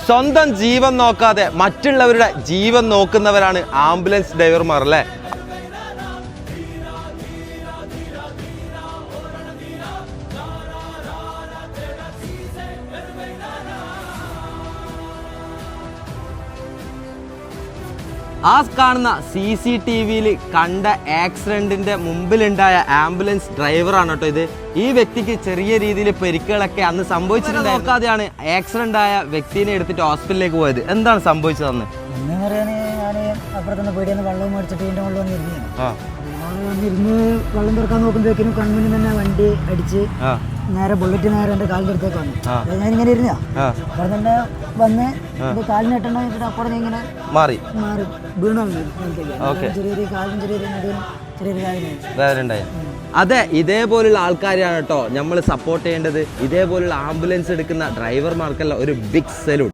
സ്വന്തം ജീവൻ നോക്കാതെ മറ്റുള്ളവരുടെ ജീവൻ നോക്കുന്നവരാണ് ആംബുലൻസ് ഡ്രൈവർമാർ അല്ലേ? ആ കാണുന്ന CCTVയിൽ കണ്ട ആക്സിഡന്റിന്റെ മുമ്പിലുണ്ടായ ആംബുലൻസ് ഡ്രൈവറാണ് കേട്ടോ ഇത്. ഈ വ്യക്തിക്ക് ചെറിയ രീതിയിൽ പരിക്കുകളൊക്കെ അന്ന് സംഭവിച്ചിട്ടുണ്ട്. നോക്കാതെയാണ് ആക്സിഡന്റ് ആയ വ്യക്തിനെ എടുത്തിട്ട് ഹോസ്പിറ്റലിലേക്ക് പോയത്. എന്താണ് സംഭവിച്ചതെന്ന്? അപ്പുറത്തുനിന്ന് പേടിയെന്ന് വെള്ളം മേടിച്ചിട്ട് ഇതിൻ്റെ മുകളിൽ വന്നിരുന്ന് വെള്ളം തുറക്കാൻ നോക്കുമ്പോഴേക്കും കൺമുന്നിൽ തന്നെ വണ്ടി അടിച്ച് നേരെ ബുള്ളറ്റ് നേരെ എൻ്റെ കാലിൻ്റെ അടുത്തേക്ക് വന്നു. ഞാനിങ്ങനെ ഇരുന്നാ അവിടെ തന്നെ വന്ന് കാലിന് ഇട്ടുണ്ടെങ്കിൽ അപ്പുറം ഇങ്ങനെ മാറി വീണു. ചെറിയൊരു കാലിന് ചെറിയൊരു വേദന. അതെ, ഇതേപോലുള്ള ആൾക്കാരെയാണ് കേട്ടോ നമ്മൾ സപ്പോർട്ട് ചെയ്യേണ്ടത്. ഇതേപോലുള്ള ആംബുലൻസ് എടുക്കുന്ന ഡ്രൈവർമാർക്കെല്ലാം ഒരു ബിഗ് സല്യൂട്ട്.